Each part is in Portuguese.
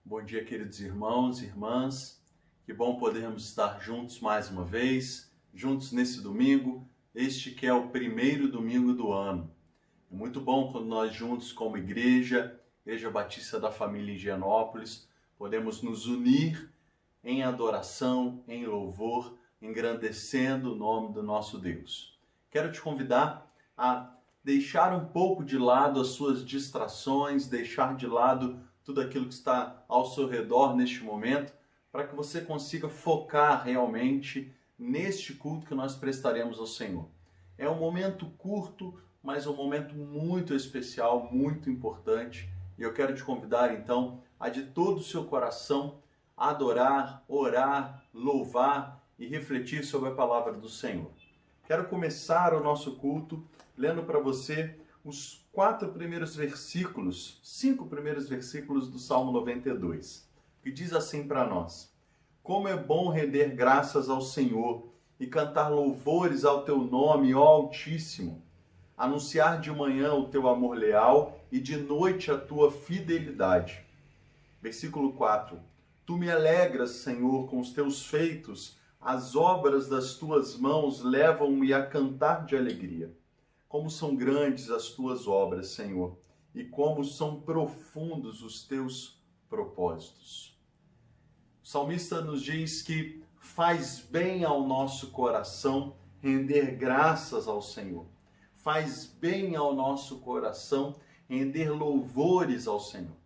Bom dia, queridos irmãos e irmãs. Que bom podermos estar juntos mais uma vez, juntos nesse domingo, este que é o primeiro domingo do ano. É muito bom quando nós juntos como Igreja Batista da Família em Higienópolis, podemos nos unir em adoração, em louvor, engrandecendo o nome do nosso Deus. Quero te convidar a deixar um pouco de lado as suas distrações, deixar de lado tudo aquilo que está ao seu redor neste momento, para que você consiga focar realmente neste culto que nós prestaremos ao Senhor. É um momento curto, mas um momento muito especial, muito importante, e eu quero te convidar então a de todo o seu coração adorar, orar, louvar e refletir sobre a palavra do Senhor. Quero começar o nosso culto lendo para você os 5 primeiros versículos do Salmo 92, que diz assim para nós: Como é bom render graças ao Senhor e cantar louvores ao teu nome, ó Altíssimo, anunciar de manhã o teu amor leal e de noite a tua fidelidade. Versículo 4. Tu me alegras, Senhor, com os teus feitos, as obras das tuas mãos levam-me a cantar de alegria. Como são grandes as tuas obras, Senhor, e como são profundos os teus propósitos. O salmista nos diz que faz bem ao nosso coração render graças ao Senhor. Faz bem ao nosso coração render louvores ao Senhor.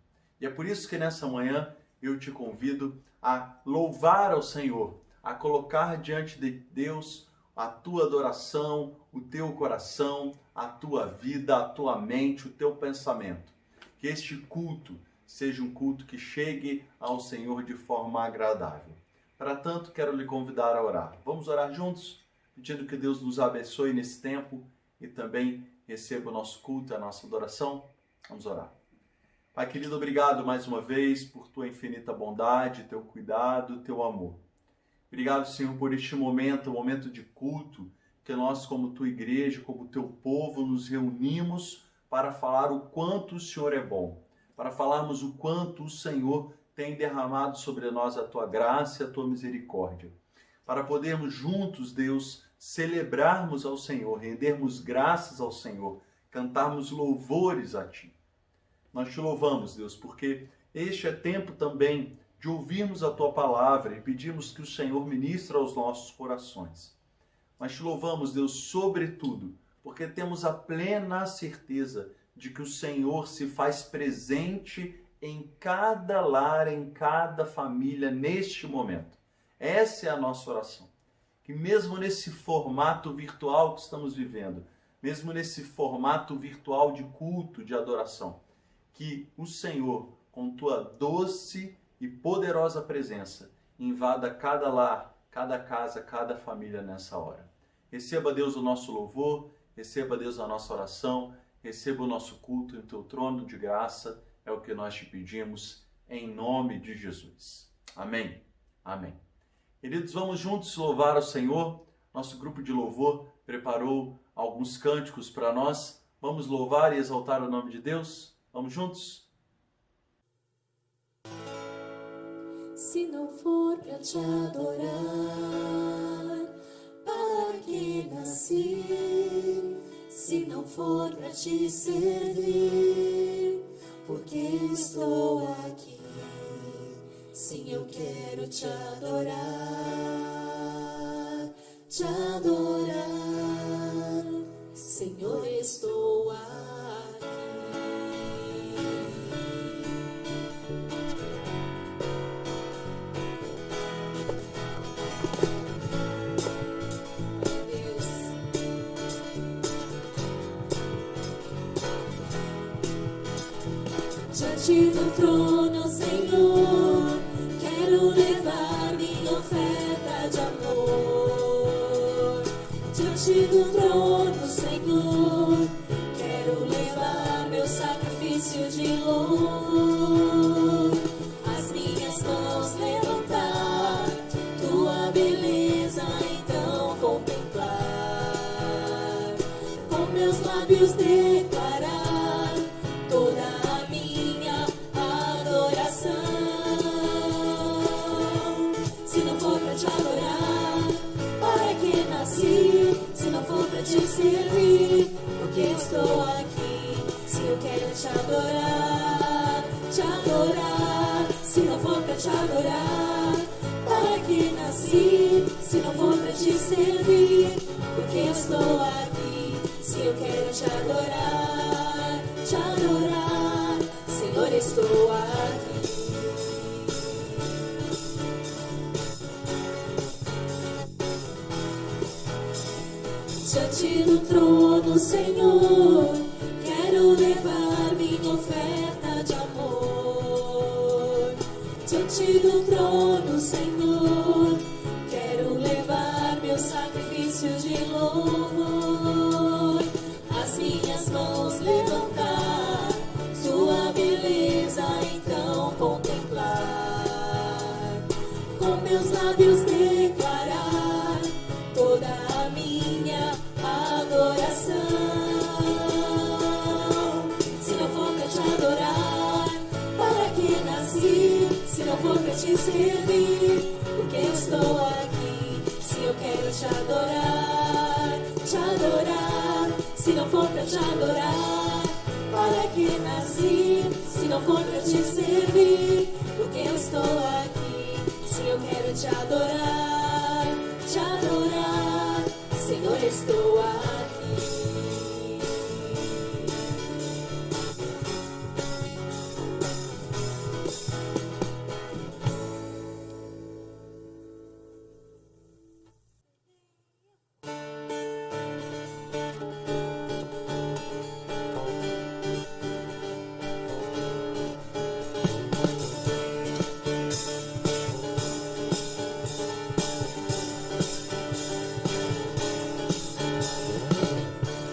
E é por isso que nessa manhã eu te convido a louvar ao Senhor, a colocar diante de Deus a tua adoração, o teu coração, a tua vida, a tua mente, o teu pensamento. Que este culto seja um culto que chegue ao Senhor de forma agradável. Para tanto, quero lhe convidar a orar. Vamos orar juntos, pedindo que Deus nos abençoe nesse tempo e também receba o nosso culto, a nossa adoração. Vamos orar. Pai querido, obrigado mais uma vez por tua infinita bondade, teu cuidado, teu amor. Obrigado, Senhor, por este momento, um momento de culto, que nós, como tua igreja, como teu povo, nos reunimos para falar o quanto o Senhor é bom, para falarmos o quanto o Senhor tem derramado sobre nós a tua graça e a tua misericórdia, para podermos juntos, Deus, celebrarmos ao Senhor, rendermos graças ao Senhor, cantarmos louvores a ti. Nós te louvamos, Deus, porque este é tempo também de ouvirmos a tua palavra e pedimos que o Senhor ministre aos nossos corações. Mas te louvamos, Deus, sobretudo, porque temos a plena certeza de que o Senhor se faz presente em cada lar, em cada família, neste momento. Essa é a nossa oração. Que mesmo nesse formato virtual que estamos vivendo, mesmo nesse formato virtual de culto, de adoração, que o Senhor, com tua doce e poderosa presença, invada cada lar, cada casa, cada família nessa hora. Receba, Deus, o nosso louvor, receba, Deus, a nossa oração, receba o nosso culto em teu trono de graça, é o que nós te pedimos, em nome de Jesus. Amém. Amém. Queridos, vamos juntos louvar ao Senhor. Nosso grupo de louvor preparou alguns cânticos para nós. Vamos louvar e exaltar o nome de Deus? Vamos juntos? Se não for pra te adorar, para que nasci? Se não for pra te servir, porque estou aqui? Sim, eu quero te adorar, Senhor, estou aqui. Diante do trono, Senhor, quero levar minha oferta de amor. Diante do trono, Senhor, quero levar meu sacrifício de louvor. As minhas mãos levantar, tua beleza então contemplar. Com meus lábios declarar toda a minha adoração. for pra te servir, porque eu estou aqui. Se eu quero te adorar, se não for pra te adorar, para que nasci? Se não for pra te servir, porque eu estou aqui. Se eu quero te adorar, Senhor, estou aqui. Diante do trono, Senhor, quero levar minha oferta de amor. Diante do trono, Senhor, quero levar meu sacrifício de louvor. As minhas mãos levantar, tua beleza então contemplar. Com meus lábios declarar toda a minha adoração. Se não for pra te adorar, para que nasci? Se não for pra te servir, porque eu estou aqui. Se eu quero te adorar, se não for pra te adorar, para que nasci? Se não for pra te servir, porque eu estou aqui. Se eu quero te adorar, Senhor, estou aqui.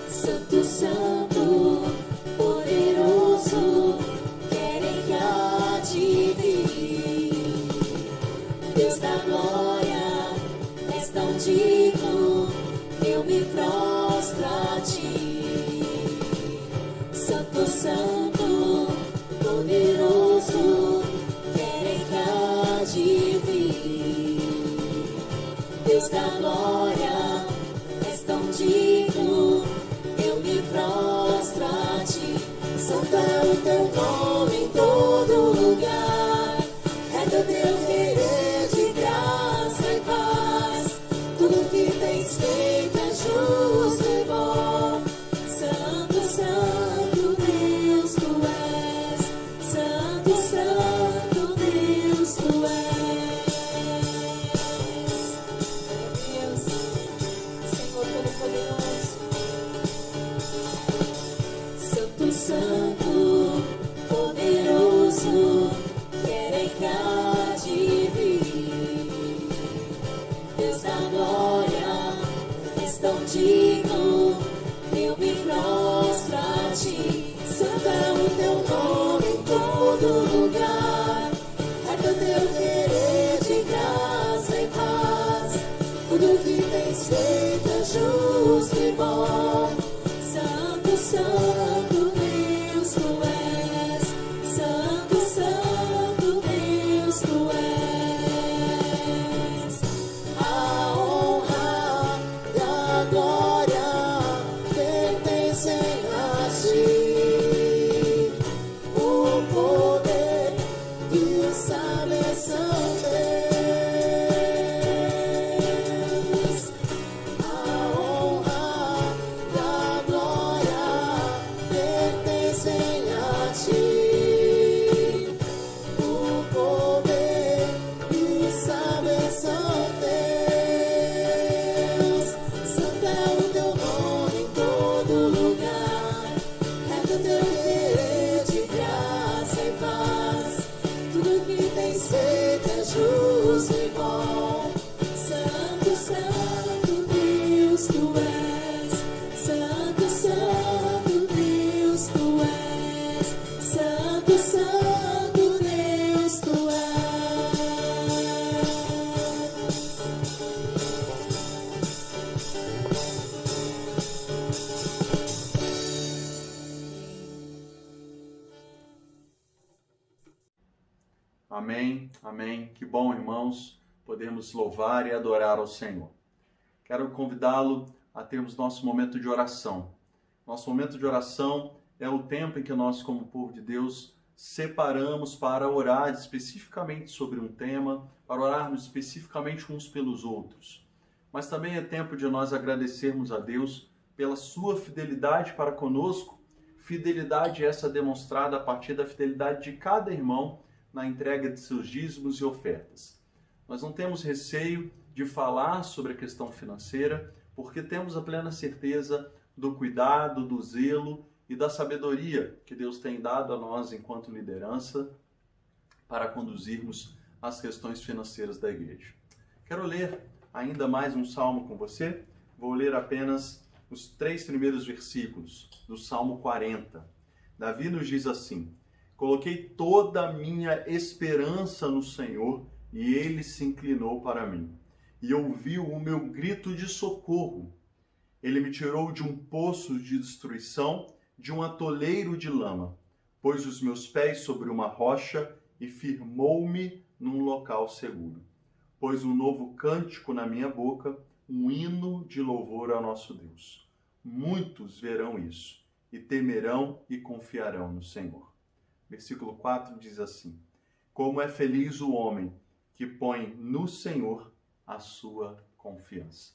Santo, Santo, poderoso, querem que há de vir. Deus da glória, és tão digno, eu me prostro a ti. Santo, Santo, poderoso, querem que há de vir. Deus da glória, és tão digno, eu me prostro a ti. Santo é o teu nome em todo lugar, é do teu querer de graça e paz. Tudo que tens feito é justo e bom. Santo, Santo Deus tu és, Santo, Santo Deus tu és. Deus, Senhor Todo-Poderoso. Santo, Santo, poderoso, querem que há de vir. Deus da glória, és tão digno, eu me prostro a ti. Santo é o teu nome em todo lugar, é do teu querer de graça e paz. Tudo que tens feito é justo e bom. Santo, Santo Deus tu és, Santo, Santo Deus tu és. A honra e a glória pertencem a ti. O poder e o saber são teus. A honra e a glória pertencem a ti. O poder e o saber são teus. Santo é o teu nome em todo lugar, é do teu querer de graça e paz. Tudo que tens feito é justo e bom. Santo, Santo Deus tu és, Santo, Santo Deus tu és, Santo, Santo Deus tu és. Amém, amém. Que bom, irmãos, podermos louvar e adorar ao Senhor. Quero convidá-lo a termos nosso momento de oração. Nosso momento de oração é o tempo em que nós, como povo de Deus, separamos para orar especificamente sobre um tema, para orarmos especificamente uns pelos outros. Mas também é tempo de nós agradecermos a Deus pela sua fidelidade para conosco, fidelidade essa demonstrada a partir da fidelidade de cada irmão na entrega de seus dízimos e ofertas. Nós não temos receio de falar sobre a questão financeira, porque temos a plena certeza do cuidado, do zelo e da sabedoria que Deus tem dado a nós enquanto liderança para conduzirmos as questões financeiras da igreja. Quero ler ainda mais um salmo com você. Vou ler apenas os 3 primeiros versículos do Salmo 40. Davi nos diz assim: coloquei toda a minha esperança no Senhor e Ele se inclinou para mim e ouviu o meu grito de socorro. Ele me tirou de um poço de destruição, de um atoleiro de lama, pôs os meus pés sobre uma rocha e firmou-me num local seguro. Pôs um novo cântico na minha boca, um hino de louvor ao nosso Deus. Muitos verão isso e temerão e confiarão no Senhor. Versículo 4 diz assim: como é feliz o homem que põe no Senhor a sua confiança.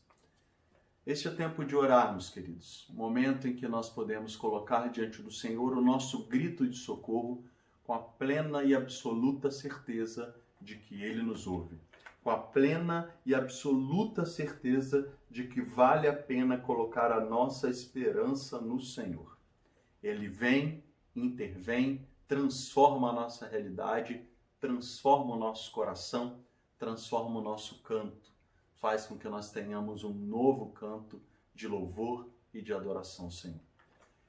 Este é tempo de orarmos, queridos. O momento em que nós podemos colocar diante do Senhor o nosso grito de socorro com a plena e absoluta certeza de que Ele nos ouve. Com a plena e absoluta certeza de que vale a pena colocar a nossa esperança no Senhor. Ele vem, intervém, transforma a nossa realidade, transforma o nosso coração, transforma o nosso canto. Faz com que nós tenhamos um novo canto de louvor e de adoração ao Senhor.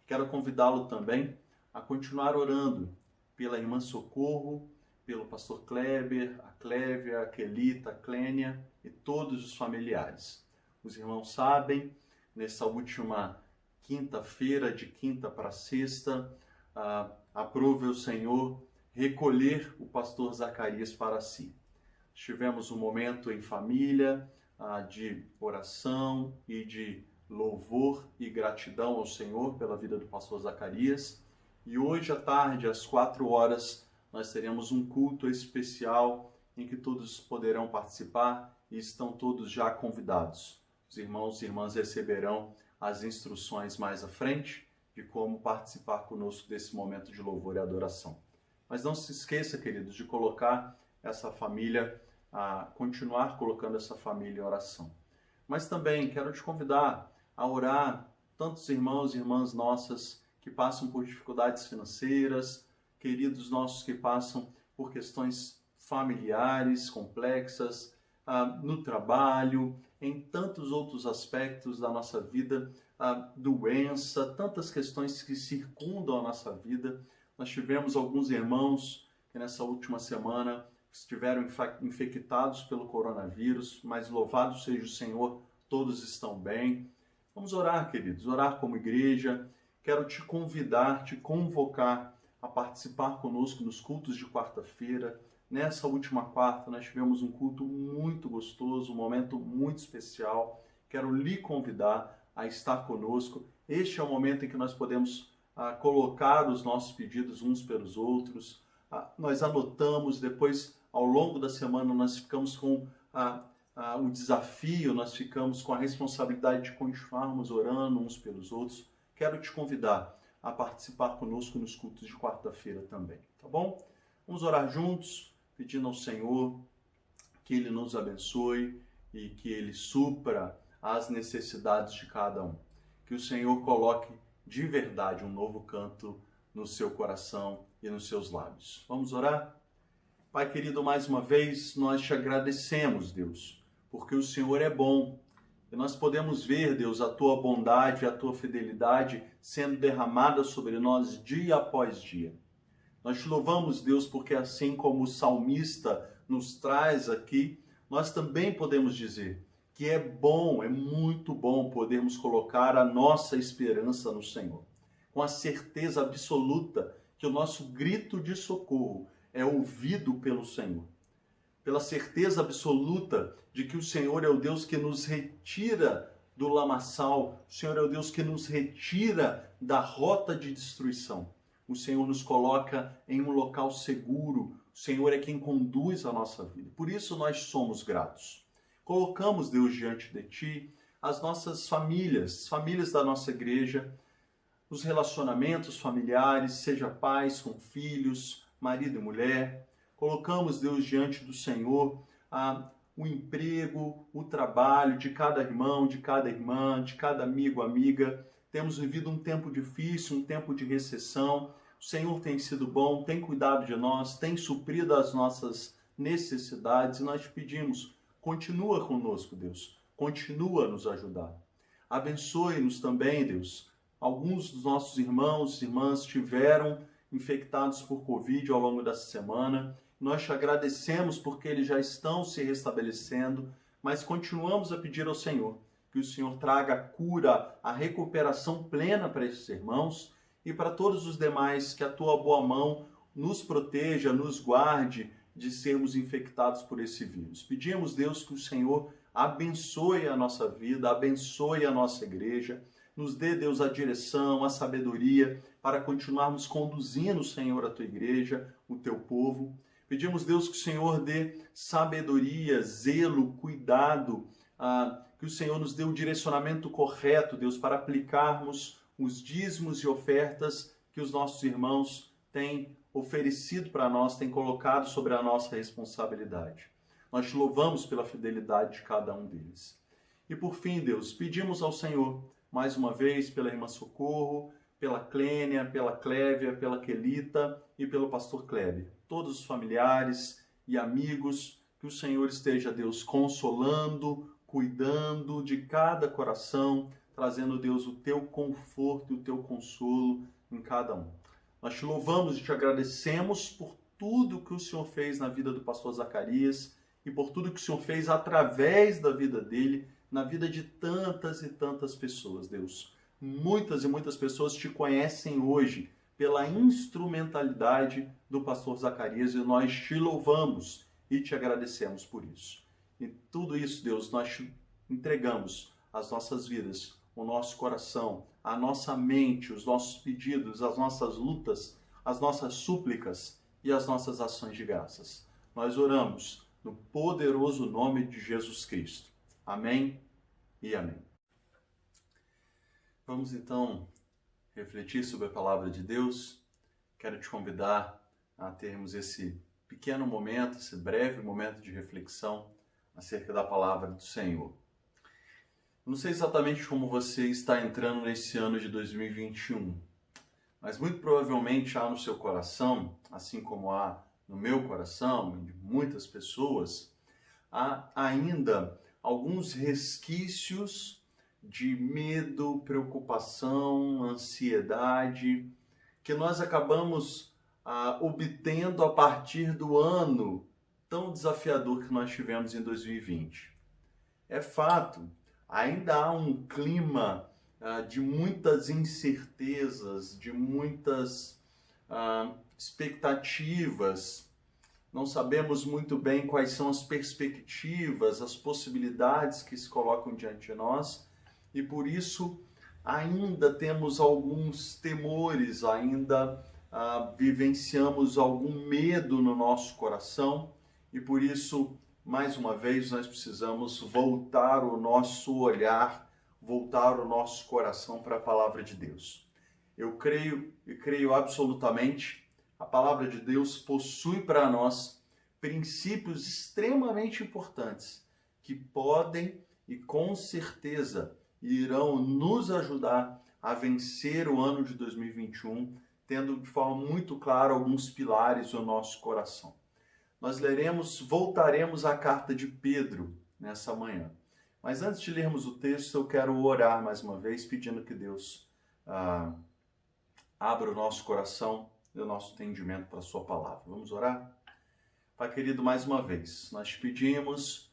Quero convidá-lo também a continuar orando pela irmã Socorro, pelo pastor Kleber, a Clévia, a Kelita, a Clênia e todos os familiares. Os irmãos sabem, nessa última quinta-feira, de quinta para sexta, aprove o Senhor recolher o pastor Zacarias para si. Tivemos um momento em família, de oração e de louvor e gratidão ao Senhor pela vida do pastor Zacarias. E hoje à tarde, às 4 horas, nós teremos um culto especial em que todos poderão participar e estão todos já convidados. Os irmãos e irmãs receberão as instruções mais à frente de como participar conosco desse momento de louvor e adoração. Mas não se esqueça, queridos, de colocar essa família, a continuar colocando essa família em oração. Mas também quero te convidar a orar tantos irmãos e irmãs nossas que passam por dificuldades financeiras, queridos nossos que passam por questões familiares complexas, no trabalho, em tantos outros aspectos da nossa vida, doença, tantas questões que circundam a nossa vida. Nós tivemos alguns irmãos que nessa última semana estiveram infectados pelo coronavírus, mas louvado seja o Senhor, todos estão bem. Vamos orar, queridos, orar como igreja. Quero te convidar, te convocar a participar conosco nos cultos de quarta-feira. Nessa última quarta, nós tivemos um culto muito gostoso, um momento muito especial. Quero lhe convidar a estar conosco. Este é o momento em que nós podemos colocar os nossos pedidos uns pelos outros. Nós anotamos, depois, ao longo da semana, nós ficamos com o desafio, nós ficamos com a responsabilidade de continuarmos orando uns pelos outros. Quero te convidar a participar conosco nos cultos de quarta-feira também, tá bom? Vamos orar juntos, pedindo ao Senhor que Ele nos abençoe e que Ele supra as necessidades de cada um. Que o Senhor coloque de verdade um novo canto no seu coração e nos seus lábios. Vamos orar? Pai querido, mais uma vez nós te agradecemos, Deus, porque o Senhor é bom. E nós podemos ver, Deus, a tua bondade, a tua fidelidade sendo derramada sobre nós dia após dia. Nós te louvamos, Deus, porque assim como o salmista nos traz aqui, nós também podemos dizer que é bom, é muito bom podermos colocar a nossa esperança no Senhor, com a certeza absoluta que o nosso grito de socorro é ouvido pelo Senhor, pela certeza absoluta de que o Senhor é o Deus que nos retira do lamaçal. O Senhor é o Deus que nos retira da rota de destruição. O Senhor nos coloca em um local seguro. O Senhor é quem conduz a nossa vida. Por isso nós somos gratos. Colocamos, Deus, diante de Ti as nossas famílias, famílias da nossa igreja, os relacionamentos familiares, seja pais com filhos, marido e mulher. Colocamos, Deus, diante do Senhor o emprego, o trabalho de cada irmão, de cada irmã, de cada amigo, amiga. Temos vivido um tempo difícil, um tempo de recessão. O Senhor tem sido bom, tem cuidado de nós, tem suprido as nossas necessidades e nós te pedimos, continua conosco, Deus, continua a nos ajudar. Abençoe-nos também, Deus. Alguns dos nossos irmãos e irmãs estiveram infectados por Covid ao longo dessa semana. Nós te agradecemos porque eles já estão se restabelecendo, mas continuamos a pedir ao Senhor que o Senhor traga a cura, a recuperação plena para esses irmãos e para todos os demais, que a tua boa mão nos proteja, nos guarde de sermos infectados por esse vírus. Pedimos, Deus, que o Senhor abençoe a nossa vida, abençoe a nossa igreja, nos dê, Deus, a direção, a sabedoria para continuarmos conduzindo, Senhor, a tua igreja, o teu povo. Pedimos, Deus, que o Senhor dê sabedoria, zelo, cuidado, que o Senhor nos dê o direcionamento correto, Deus, para aplicarmos os dízimos e ofertas que os nossos irmãos têm oferecido para nós, têm colocado sobre a nossa responsabilidade. Nós te louvamos pela fidelidade de cada um deles. E por fim, Deus, pedimos ao Senhor, mais uma vez, pela irmã Socorro, pela Clênia, pela Clévia, pela Quelita e pelo pastor Kleber, todos os familiares e amigos, que o Senhor esteja, Deus, consolando, cuidando de cada coração, trazendo, Deus, o teu conforto e o teu consolo em cada um. Nós te louvamos e te agradecemos por tudo que o Senhor fez na vida do pastor Zacarias e por tudo que o Senhor fez através da vida dele, na vida de tantas e tantas pessoas, Deus. Muitas e muitas pessoas te conhecem hoje pela instrumentalidade do pastor Zacarias e nós te louvamos e te agradecemos por isso. E tudo isso, Deus, nós te entregamos as nossas vidas, o nosso coração, a nossa mente, os nossos pedidos, as nossas lutas, as nossas súplicas e as nossas ações de graças. Nós oramos no poderoso nome de Jesus Cristo. Amém e amém. Vamos então refletir sobre a palavra de Deus. Quero te convidar a termos esse pequeno momento, esse breve momento de reflexão acerca da palavra do Senhor. Não sei exatamente como você está entrando nesse ano de 2021, mas muito provavelmente há no seu coração, assim como há no meu coração e de muitas pessoas, há ainda alguns resquícios de medo, preocupação, ansiedade, que nós acabamos obtendo a partir do ano tão desafiador que nós tivemos em 2020. É fato, ainda há um clima de muitas incertezas, de muitas expectativas. Não sabemos muito bem quais são as perspectivas, as possibilidades que se colocam diante de nós e por isso ainda temos alguns temores, ainda vivenciamos algum medo no nosso coração e por isso, mais uma vez, nós precisamos voltar o nosso olhar, voltar o nosso coração para a palavra de Deus. Eu creio absolutamente, a palavra de Deus possui para nós princípios extremamente importantes que podem e com certeza irão nos ajudar a vencer o ano de 2021, tendo de forma muito clara alguns pilares do nosso coração. Nós voltaremos à carta de Pedro nessa manhã. Mas antes de lermos o texto, eu quero orar mais uma vez, pedindo que Deus abra o nosso coração e o nosso entendimento para a sua palavra. Vamos orar? Pai querido, mais uma vez, nós te pedimos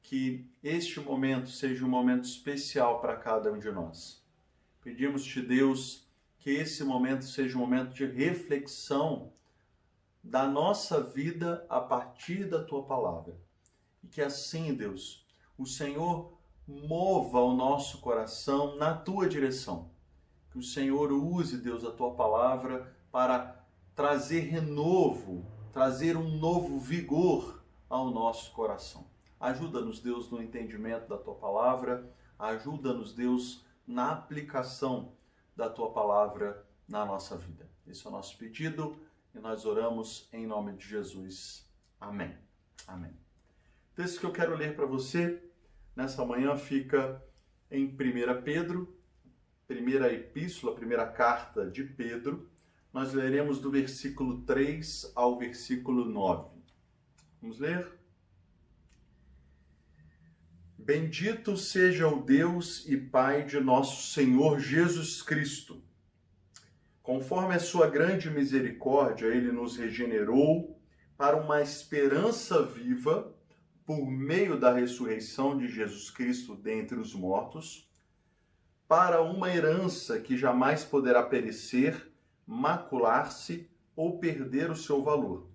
que este momento seja um momento especial para cada um de nós. Pedimos-te, Deus, que esse momento seja um momento de reflexão da nossa vida a partir da tua palavra. E que assim, Deus, o Senhor mova o nosso coração na tua direção. Que o Senhor use, Deus, a tua palavra para trazer renovo, trazer um novo vigor ao nosso coração. Ajuda-nos, Deus, no entendimento da tua palavra. Ajuda-nos, Deus, na aplicação da tua palavra na nossa vida. Esse é o nosso pedido e nós oramos em nome de Jesus. Amém. Amém. O texto que eu quero ler para você nessa manhã fica em 1 Pedro, primeira epístola, primeira carta de Pedro. Nós leremos do versículo 3 ao versículo 9. Vamos ler? Bendito seja o Deus e Pai de nosso Senhor Jesus Cristo. Conforme a sua grande misericórdia, ele nos regenerou para uma esperança viva por meio da ressurreição de Jesus Cristo dentre os mortos, para uma herança que jamais poderá perecer, macular-se ou perder o seu valor.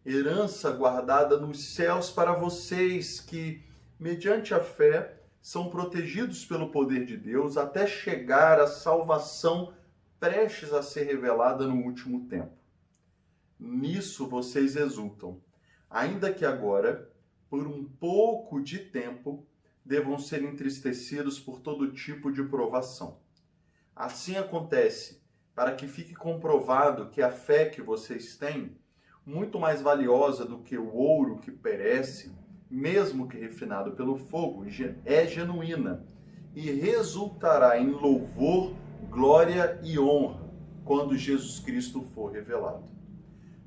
Herança guardada nos céus para vocês que, mediante a fé, são protegidos pelo poder de Deus até chegar à salvação prestes a ser revelada no último tempo. Nisso vocês exultam, ainda que agora, por um pouco de tempo, devam ser entristecidos por todo tipo de provação. Assim acontece, para que fique comprovado que a fé que vocês têm, muito mais valiosa do que o ouro que perece, mesmo que refinado pelo fogo, é genuína e resultará em louvor, glória e honra quando Jesus Cristo for revelado.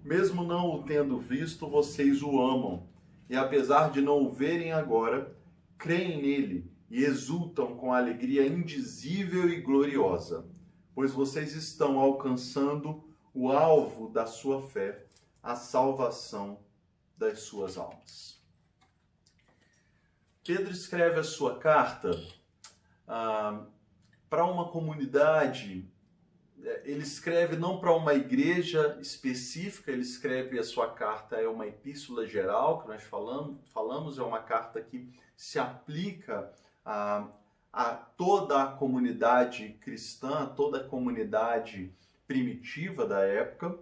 Mesmo não o tendo visto, vocês o amam e, apesar de não o verem agora, creem nele e exultam com alegria indizível e gloriosa, pois vocês estão alcançando o alvo da sua fé, a salvação das suas almas. Pedro escreve a sua carta para uma comunidade. Ele escreve não para uma igreja específica, ele escreve a sua carta, é uma epístola geral que nós falamos, é uma carta que se aplica a toda a comunidade cristã, toda a comunidade primitiva da época,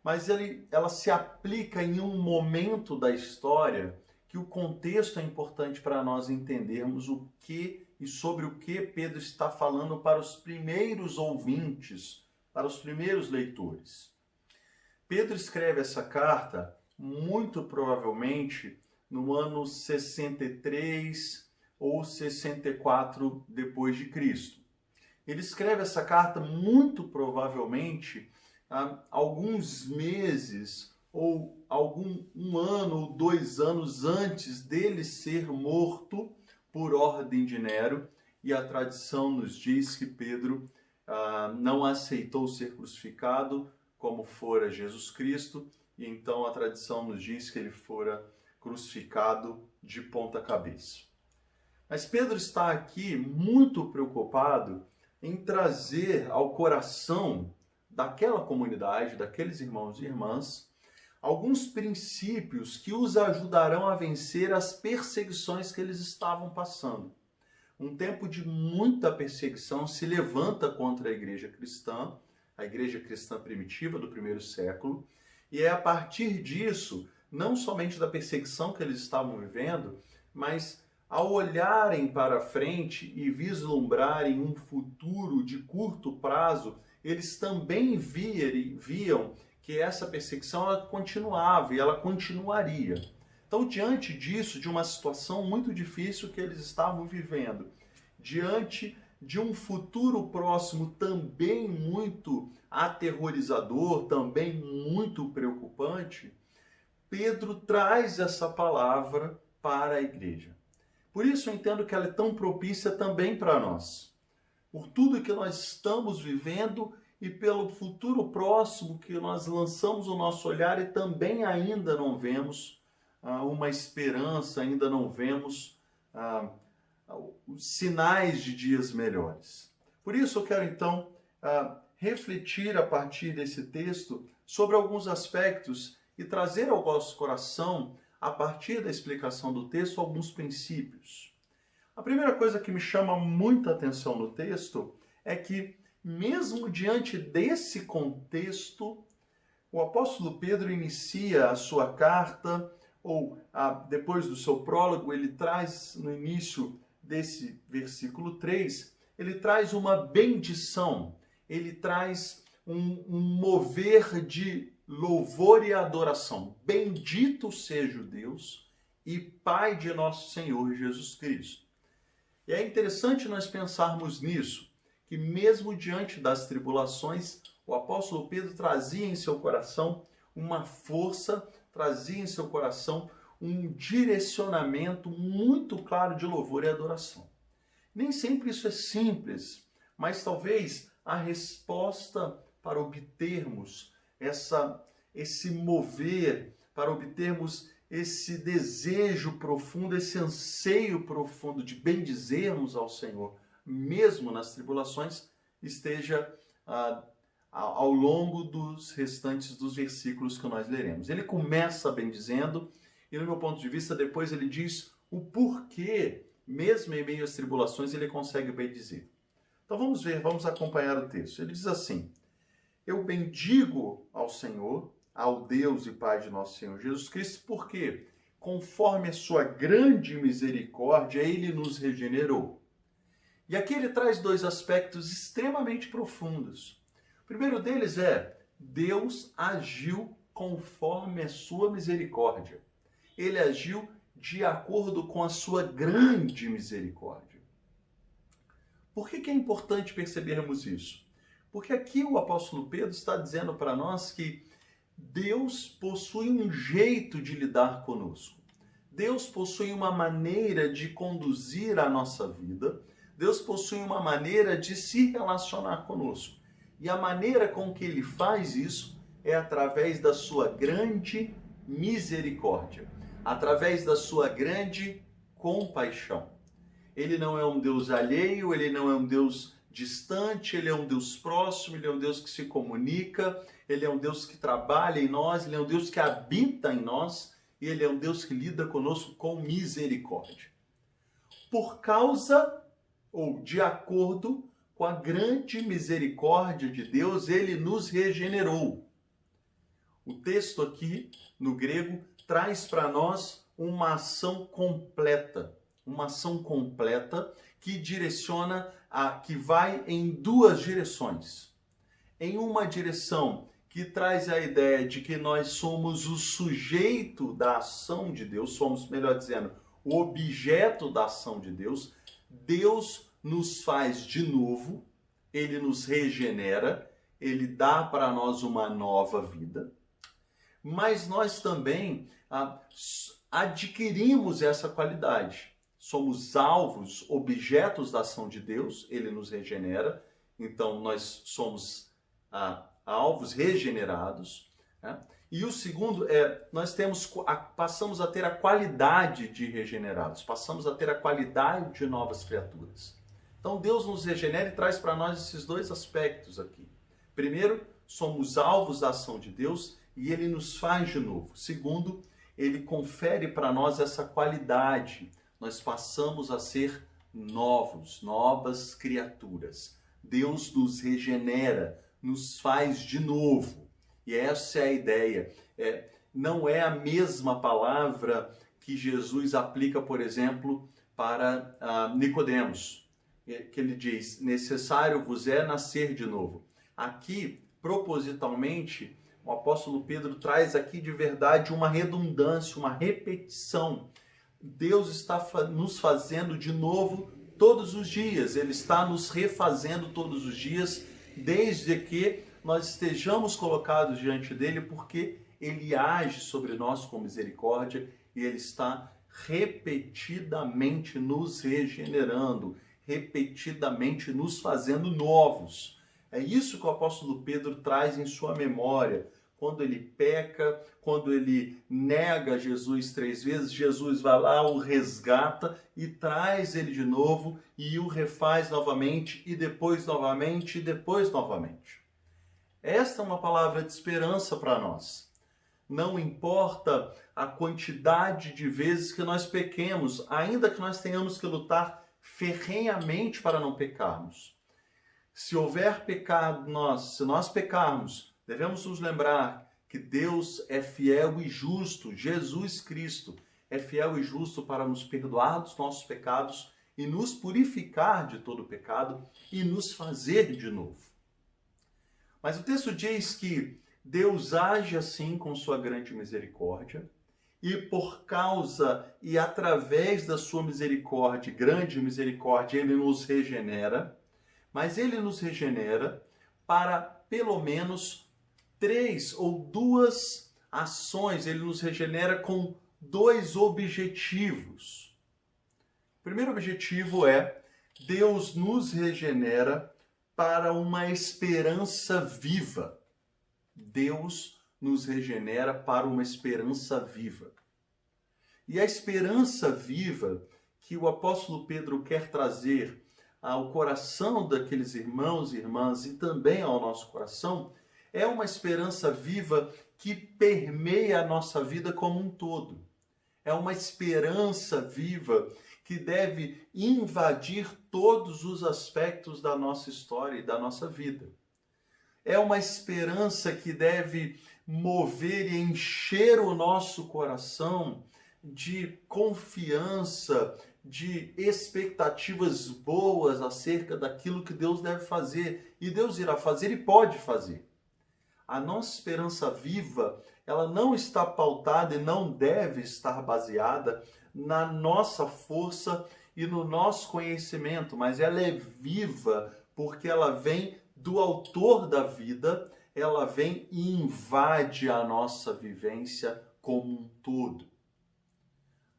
mas ela se aplica em um momento da história que o contexto é importante para nós entendermos o que e sobre o que Pedro está falando para os primeiros ouvintes, para os primeiros leitores. Pedro escreve essa carta muito provavelmente no ano 63 ou 64 depois de Cristo. Ele escreve essa carta muito provavelmente alguns meses ou um ano ou 2 anos antes dele ser morto por ordem de Nero, e a tradição nos diz que Pedro não aceitou ser crucificado como fora Jesus Cristo, e então a tradição nos diz que ele fora crucificado de ponta cabeça. Mas Pedro está aqui muito preocupado em trazer ao coração daquela comunidade, daqueles irmãos e irmãs, alguns princípios que os ajudarão a vencer as perseguições que eles estavam passando. Um tempo de muita perseguição se levanta contra a igreja cristã primitiva do primeiro século, e é a partir disso, não somente da perseguição que eles estavam vivendo, mas ao olharem para frente e vislumbrarem um futuro de curto prazo, eles também viam que essa perseguição ela continuava e ela continuaria. Então, diante disso, de uma situação muito difícil que eles estavam vivendo, diante de um futuro próximo também muito aterrorizador, também muito preocupante, Pedro traz essa palavra para a igreja. Por isso eu entendo que ela é tão propícia também para nós. Por tudo que nós estamos vivendo e pelo futuro próximo que nós lançamos o nosso olhar e também ainda não vemos uma esperança, ainda não vemos sinais de dias melhores. Por isso eu quero então refletir a partir desse texto sobre alguns aspectos e trazer ao nosso coração, a partir da explicação do texto, alguns princípios. A primeira coisa que me chama muita atenção no texto é que, mesmo diante desse contexto, o apóstolo Pedro inicia a sua carta, ou depois do seu prólogo, ele traz no início desse versículo 3, ele traz uma bendição, ele traz um mover de louvor e adoração. Bendito seja o Deus e Pai de nosso Senhor Jesus Cristo. E é interessante nós pensarmos nisso, que mesmo diante das tribulações, o apóstolo Pedro trazia em seu coração uma força, trazia em seu coração um direcionamento muito claro de louvor e adoração. Nem sempre isso é simples, mas talvez a resposta para obtermos esse mover, para obtermos esse desejo profundo, esse anseio profundo de bendizermos ao Senhor, mesmo nas tribulações, esteja ao longo dos restantes dos versículos que nós leremos. Ele começa bendizendo e, no meu ponto de vista, depois ele diz o porquê, mesmo em meio às tribulações, ele consegue bendizer. Então vamos ver, vamos acompanhar o texto. Ele diz assim: eu bendigo ao Senhor, ao Deus e Pai de nosso Senhor Jesus Cristo, porque, conforme a sua grande misericórdia, ele nos regenerou. E aqui ele traz dois aspectos extremamente profundos. O primeiro deles é: Deus agiu conforme a sua misericórdia. Ele agiu de acordo com a sua grande misericórdia. Por que é importante percebermos isso? Porque aqui o apóstolo Pedro está dizendo para nós que Deus possui um jeito de lidar conosco. Deus possui uma maneira de conduzir a nossa vida. Deus possui uma maneira de se relacionar conosco. E a maneira com que ele faz isso é através da sua grande misericórdia, através da sua grande compaixão. Ele não é um Deus alheio, ele não é um Deus distante, ele é um Deus próximo, ele é um Deus que se comunica, ele é um Deus que trabalha em nós, ele é um Deus que habita em nós, e ele é um Deus que lida conosco com misericórdia. Por causa, ou de acordo com a grande misericórdia de Deus, ele nos regenerou. O texto aqui, no grego, traz para nós uma ação completa que direciona, que vai em duas direções. Em uma direção que traz a ideia de que nós somos o sujeito da ação de Deus, somos, melhor dizendo, o objeto da ação de Deus. Deus nos faz de novo, ele nos regenera, ele dá para nós uma nova vida. Mas nós também adquirimos essa qualidade. Somos alvos, objetos da ação de Deus, ele nos regenera, então nós somos alvos regenerados. Né? E o segundo é, nós passamos a ter a qualidade de regenerados, passamos a ter a qualidade de novas criaturas. Então Deus nos regenera e traz para nós esses dois aspectos aqui. Primeiro, somos alvos da ação de Deus e ele nos faz de novo. Segundo, ele confere para nós essa qualidade. Nós passamos a ser novas criaturas. Deus nos regenera, nos faz de novo. E essa é a ideia. Não é a mesma palavra que Jesus aplica, por exemplo, para Nicodemos, que ele diz: necessário vos é nascer de novo. Aqui, propositalmente, o apóstolo Pedro traz aqui de verdade uma redundância, uma repetição. Deus está nos fazendo de novo todos os dias. Ele está nos refazendo todos os dias, desde que nós estejamos colocados diante dele, porque ele age sobre nós com misericórdia e ele está repetidamente nos regenerando, repetidamente nos fazendo novos. É isso que o apóstolo Pedro traz em sua memória. Quando ele peca, quando ele nega Jesus 3 vezes, Jesus vai lá, o resgata e traz ele de novo e o refaz novamente e depois novamente e depois novamente. Esta é uma palavra de esperança para nós. Não importa a quantidade de vezes que nós pequemos, ainda que nós tenhamos que lutar ferrenhamente para não pecarmos. Se houver pecado, se nós pecarmos, devemos nos lembrar que Deus é fiel e justo, Jesus Cristo é fiel e justo para nos perdoar dos nossos pecados e nos purificar de todo pecado e nos fazer de novo. Mas o texto diz que Deus age assim com sua grande misericórdia e por causa e através da sua misericórdia, grande misericórdia, Ele nos regenera, mas Ele nos regenera para pelo menos 3 ou 2 ações. Ele nos regenera com 2 objetivos. O primeiro objetivo é Deus nos regenera para uma esperança viva. Deus nos regenera para uma esperança viva. E a esperança viva que o apóstolo Pedro quer trazer ao coração daqueles irmãos e irmãs e também ao nosso coração é uma esperança viva que permeia a nossa vida como um todo. É uma esperança viva que deve invadir todos os aspectos da nossa história e da nossa vida. É uma esperança que deve mover e encher o nosso coração de confiança, de expectativas boas acerca daquilo que Deus deve fazer. E Deus irá fazer e pode fazer. A nossa esperança viva, ela não está pautada e não deve estar baseada na nossa força e no nosso conhecimento, mas ela é viva porque ela vem do autor da vida, ela vem e invade a nossa vivência como um todo.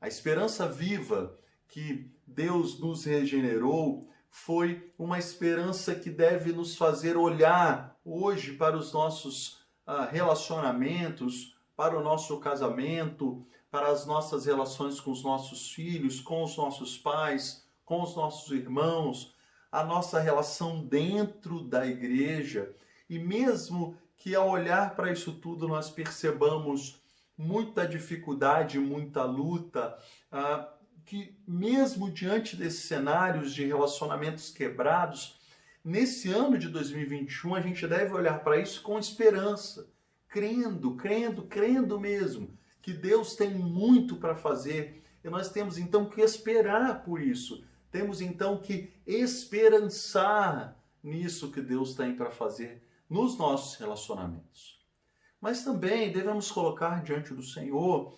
A esperança viva que Deus nos regenerou foi uma esperança que deve nos fazer olhar hoje para os nossos relacionamentos, para o nosso casamento, para as nossas relações com os nossos filhos, com os nossos pais, com os nossos irmãos, a nossa relação dentro da igreja. E mesmo que ao olhar para isso tudo nós percebamos muita dificuldade, muita luta, que mesmo diante desses cenários de relacionamentos quebrados, nesse ano de 2021 a gente deve olhar para isso com esperança, crendo mesmo que Deus tem muito para fazer e nós temos então que esperar por isso, temos então que esperançar nisso que Deus tem para fazer nos nossos relacionamentos. Mas também devemos colocar diante do Senhor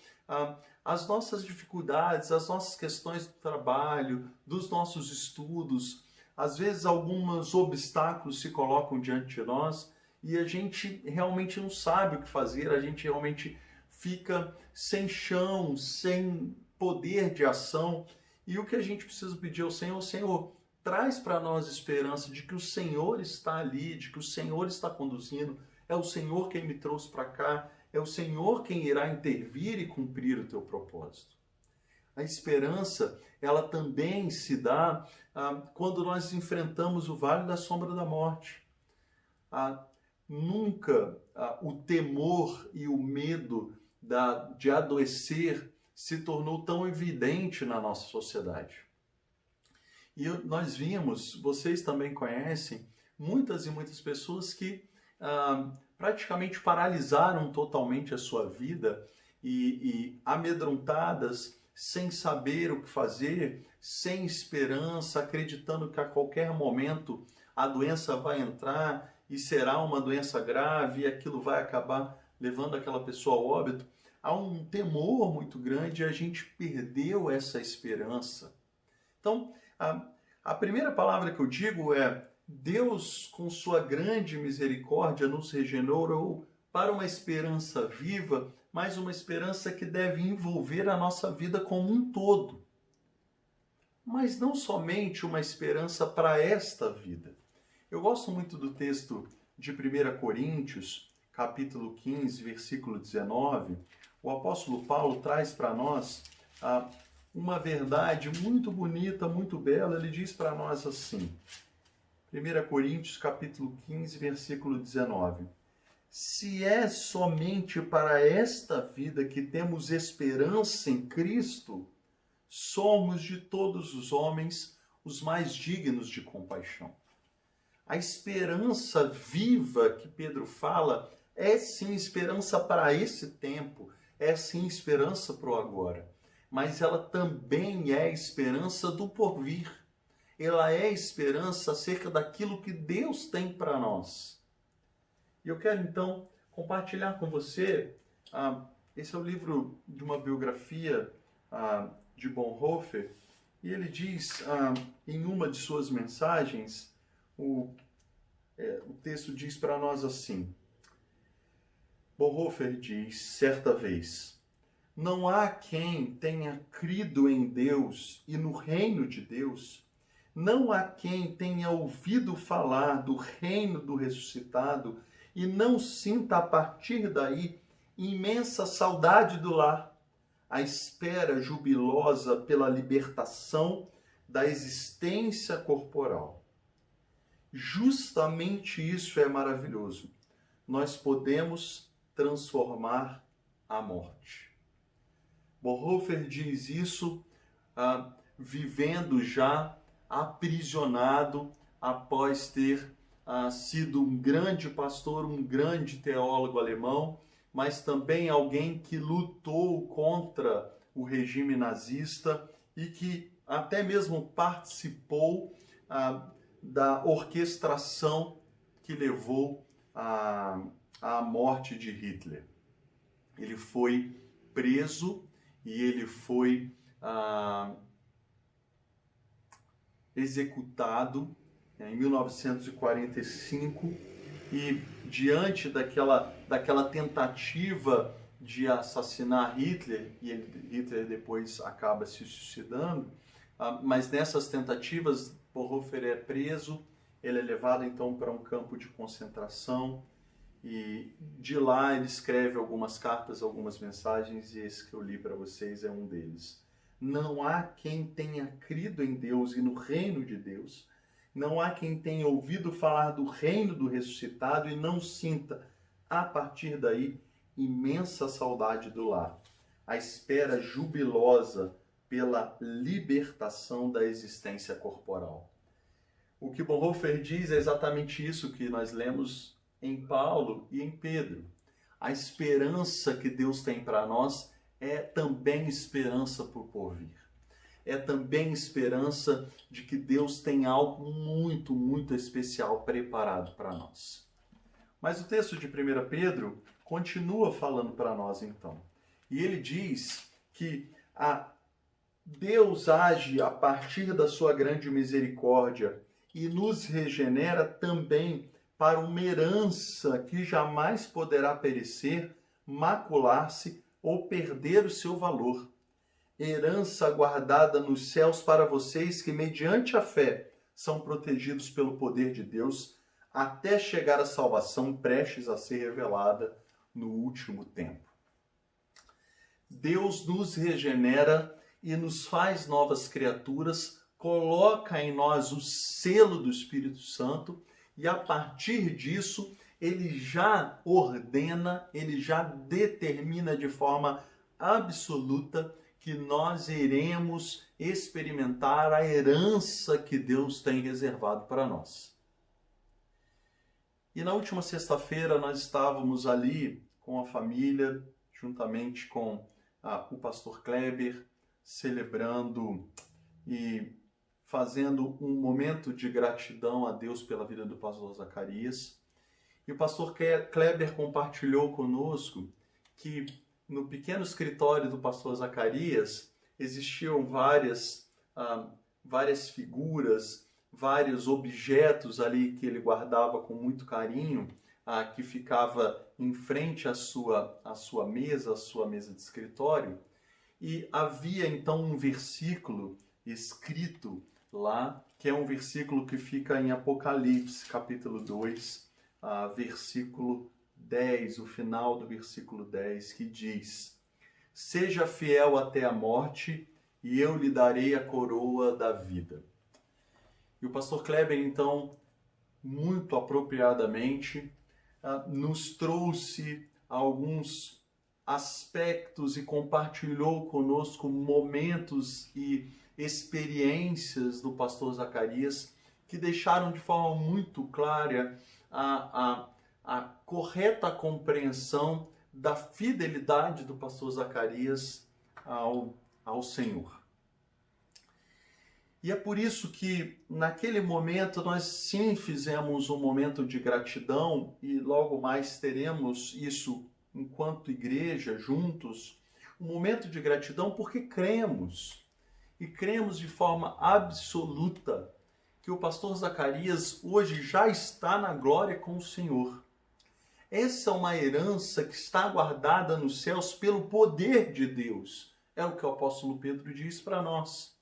as nossas dificuldades, as nossas questões do trabalho, dos nossos estudos. Às vezes alguns obstáculos se colocam diante de nós e a gente realmente não sabe o que fazer, a gente realmente fica sem chão, sem poder de ação. E o que a gente precisa pedir ao Senhor, Senhor, traz para nós esperança de que o Senhor está ali, de que o Senhor está conduzindo, é o Senhor quem me trouxe para cá, é o Senhor quem irá intervir e cumprir o teu propósito. A esperança, ela também se dá quando nós enfrentamos o vale da sombra da morte. Nunca o temor e o medo de adoecer se tornou tão evidente na nossa sociedade. E nós vimos, vocês também conhecem, muitas e muitas pessoas que praticamente paralisaram totalmente a sua vida e amedrontadas, sem saber o que fazer, sem esperança, acreditando que a qualquer momento a doença vai entrar e será uma doença grave e aquilo vai acabar levando aquela pessoa ao óbito. Há um temor muito grande e a gente perdeu essa esperança. Então, a primeira palavra que eu digo é: Deus, com sua grande misericórdia, nos regenerou para uma esperança viva, mas uma esperança que deve envolver a nossa vida como um todo. Mas não somente uma esperança para esta vida. Eu gosto muito do texto de 1 Coríntios, capítulo 15, versículo 19. O apóstolo Paulo traz para nós uma verdade muito bonita, muito bela. Ele diz para nós assim, 1 Coríntios, capítulo 15, versículo 19. Se é somente para esta vida que temos esperança em Cristo, somos de todos os homens os mais dignos de compaixão. A esperança viva que Pedro fala é sim esperança para esse tempo, é sim esperança para o agora, mas ela também é esperança do porvir. Ela é esperança acerca daquilo que Deus tem para nós. E eu quero então compartilhar com você, esse é o livro de uma biografia de Bonhoeffer, e ele diz em uma de suas mensagens, o texto diz para nós assim: Bonhoeffer diz, certa vez, não há quem tenha crido em Deus e no reino de Deus, não há quem tenha ouvido falar do reino do ressuscitado e não sinta a partir daí imensa saudade do lar, a espera jubilosa pela libertação da existência corporal. Justamente isso é maravilhoso. Nós podemos transformar a morte. Bonhoeffer diz isso vivendo já aprisionado após ter sido um grande pastor, um grande teólogo alemão, mas também alguém que lutou contra o regime nazista e que até mesmo participou da orquestração que levou à morte de Hitler. Ele foi preso e ele foi executado em 1945, e diante daquela tentativa de assassinar Hitler, e Hitler depois acaba se suicidando, mas nessas tentativas Bonhoeffer é preso, ele é levado então para um campo de concentração, e de lá ele escreve algumas cartas, algumas mensagens, e esse que eu li para vocês é um deles. Não há quem tenha crido em Deus e no reino de Deus, não há quem tenha ouvido falar do reino do ressuscitado e não sinta, a partir daí, imensa saudade do lar, a espera jubilosa pela libertação da existência corporal. O que Bonhoeffer diz é exatamente isso que nós lemos em Paulo e em Pedro. A esperança que Deus tem para nós é também esperança para o porvir. É também esperança de que Deus tem algo muito, muito especial preparado para nós. Mas o texto de 1 Pedro continua falando para nós então. E ele diz que Deus age a partir da sua grande misericórdia e nos regenera também para uma herança que jamais poderá perecer, macular-se ou perder o seu valor. Herança guardada nos céus para vocês que, mediante a fé, são protegidos pelo poder de Deus, até chegar à salvação prestes a ser revelada no último tempo. Deus nos regenera e nos faz novas criaturas, coloca em nós o selo do Espírito Santo e, a partir disso, ele já ordena, ele já determina de forma absoluta que nós iremos experimentar a herança que Deus tem reservado para nós. E na última sexta-feira nós estávamos ali com a família, juntamente com o pastor Kleber, celebrando e fazendo um momento de gratidão a Deus pela vida do pastor Zacarias. E o pastor Kleber compartilhou conosco que no pequeno escritório do pastor Zacarias existiam várias figuras, vários objetos ali que ele guardava com muito carinho, que ficava em frente à sua mesa de escritório. E havia então um versículo escrito lá, que é um versículo que fica em Apocalipse, capítulo 2, versículo 10, o final do versículo 10, que diz: seja fiel até a morte, e eu lhe darei a coroa da vida. E o pastor Kleber, então, muito apropriadamente, nos trouxe alguns aspectos e compartilhou conosco momentos e experiências do pastor Zacarias que deixaram de forma muito clara a correta compreensão da fidelidade do pastor Zacarias ao Senhor. E é por isso que, naquele momento, nós sim fizemos um momento de gratidão e logo mais teremos isso enquanto igreja, juntos, um momento de gratidão porque cremos. E cremos de forma absoluta que o pastor Zacarias hoje já está na glória com o Senhor. Essa é uma herança que está guardada nos céus pelo poder de Deus. É o que o apóstolo Pedro diz para nós.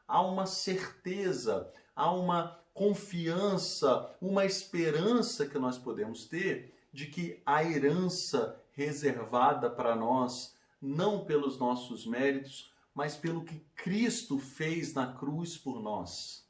Há uma certeza, há uma confiança, uma esperança que nós podemos ter de que a herança reservada para nós, não pelos nossos méritos, mas pelo que Cristo fez na cruz por nós.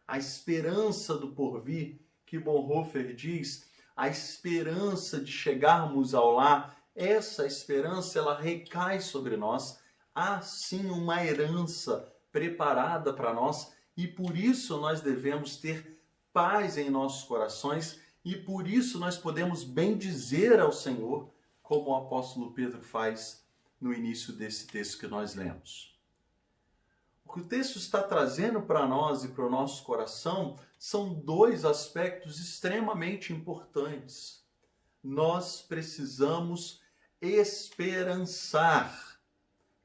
A esperança do porvir, que Bonhoeffer diz, a esperança de chegarmos ao lar, essa esperança ela recai sobre nós. Há sim uma herança preparada para nós e por isso nós devemos ter paz em nossos corações e por isso nós podemos bendizer ao Senhor, como o apóstolo Pedro faz no início desse texto que nós lemos. O que o texto está trazendo para nós e para o nosso coração são dois aspectos extremamente importantes. Nós precisamos esperançar,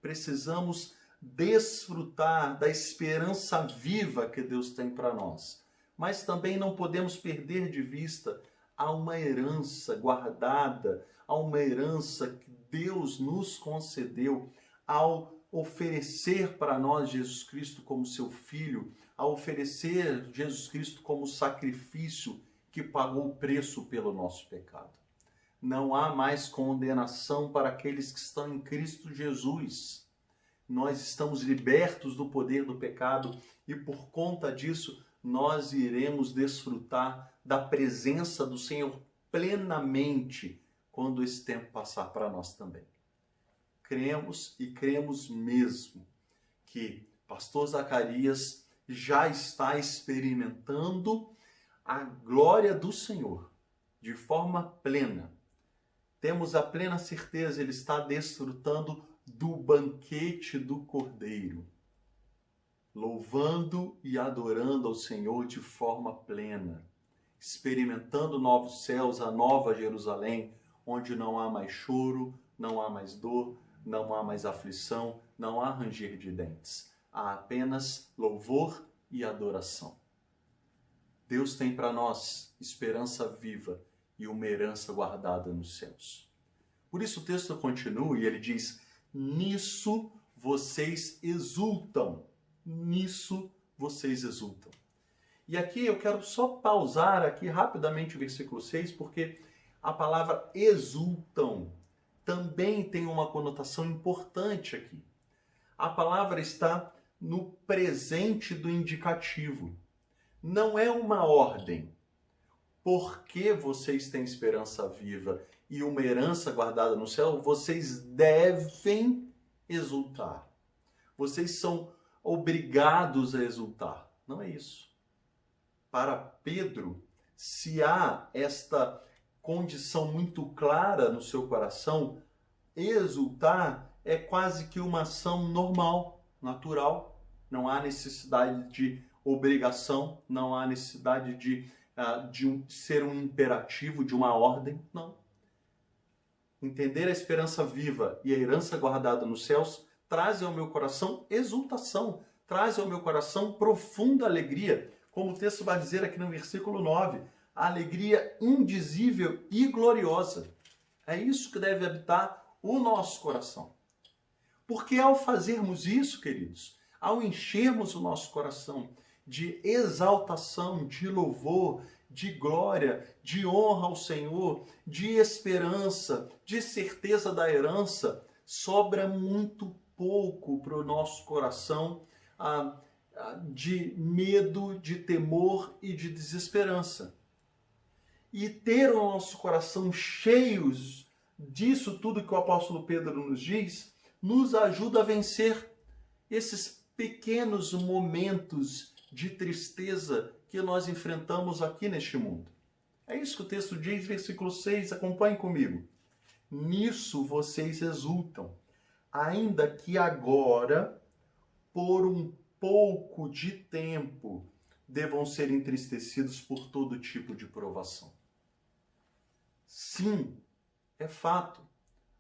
precisamos desfrutar da esperança viva que Deus tem para nós. Mas também não podemos perder de vista há uma herança guardada, há uma herança que Deus nos concedeu ao oferecer para nós Jesus Cristo como seu Filho, ao oferecer Jesus Cristo como sacrifício que pagou o preço pelo nosso pecado. Não há mais condenação para aqueles que estão em Cristo Jesus. Nós estamos libertos do poder do pecado e por conta disso nós iremos desfrutar da presença do Senhor plenamente quando esse tempo passar para nós também. Cremos e cremos mesmo que pastor Zacarias já está experimentando a glória do Senhor de forma plena. Temos a plena certeza, ele está desfrutando do banquete do Cordeiro, louvando e adorando ao Senhor de forma plena, experimentando novos céus, a nova Jerusalém, onde não há mais choro, não há mais dor, não há mais aflição, não há ranger de dentes. Há apenas louvor e adoração. Deus tem para nós esperança viva e uma herança guardada nos céus. Por isso o texto continua e ele diz: nisso vocês exultam. Nisso vocês exultam. E aqui eu quero só pausar aqui rapidamente o versículo 6, porque a palavra exultam também tem uma conotação importante aqui. A palavra está no presente do indicativo. Não é uma ordem. Porque vocês têm esperança viva e uma herança guardada no céu, vocês devem exultar. Vocês são obrigados a exultar. Não é isso. Para Pedro, se há esta condição muito clara no seu coração, exultar é quase que uma ação normal, natural. Não há necessidade de obrigação, não há necessidade de ser um imperativo, de uma ordem, não. Entender a esperança viva e a herança guardada nos céus traz ao meu coração exultação, traz ao meu coração profunda alegria, como o texto vai dizer aqui no versículo 9, a alegria indizível e gloriosa. É isso que deve habitar o nosso coração. Porque ao fazermos isso, queridos, ao enchermos o nosso coração de exaltação, de louvor, de glória, de honra ao Senhor, de esperança, de certeza da herança, sobra muito pouco para o nosso coração de medo, de temor e de desesperança. E ter o nosso coração cheios disso tudo que o apóstolo Pedro nos diz, nos ajuda a vencer esses pequenos momentos de tristeza que nós enfrentamos aqui neste mundo. É isso que o texto diz, versículo 6, acompanhe comigo. Nisso vocês exultam, ainda que agora, por um pouco de tempo, devam ser entristecidos por todo tipo de provação. Sim, é fato,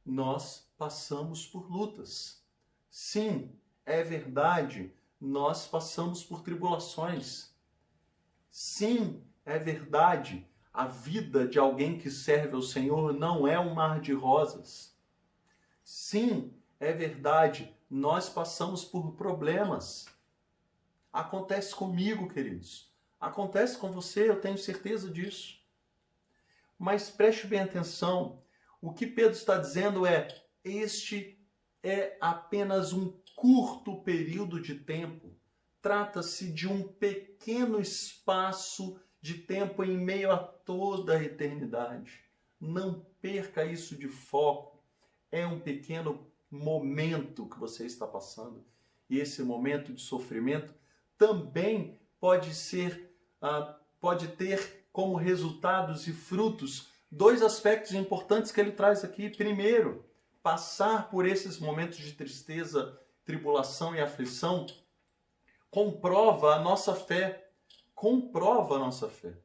nós passamos por lutas. Sim, é verdade, nós passamos por tribulações. Sim, é verdade, a vida de alguém que serve ao Senhor não é um mar de rosas. Sim, é verdade, nós passamos por problemas. Acontece comigo, queridos. Acontece com você, eu tenho certeza disso. Mas preste bem atenção, o que Pedro está dizendo é, este é apenas um curto período de tempo. Trata-se de um pequeno espaço de tempo em meio a toda a eternidade. Não perca isso de foco. É um pequeno momento que você está passando. E esse momento de sofrimento também pode ter como resultados e frutos dois aspectos importantes que ele traz aqui. Primeiro, passar por esses momentos de tristeza, tribulação e aflição comprova a nossa fé. Comprova a nossa fé.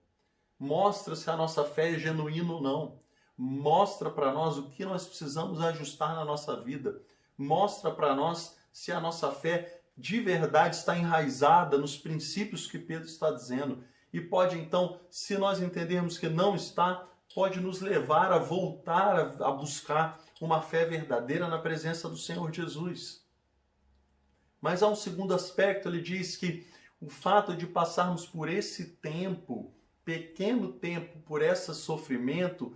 Mostra se a nossa fé é genuína ou não. Mostra para nós o que nós precisamos ajustar na nossa vida. Mostra para nós se a nossa fé de verdade está enraizada nos princípios que Pedro está dizendo. E pode então, se nós entendermos que não está, pode nos levar a voltar a buscar uma fé verdadeira na presença do Senhor Jesus. Mas há um segundo aspecto, ele diz que o fato de passarmos por esse tempo, pequeno tempo, por esse sofrimento,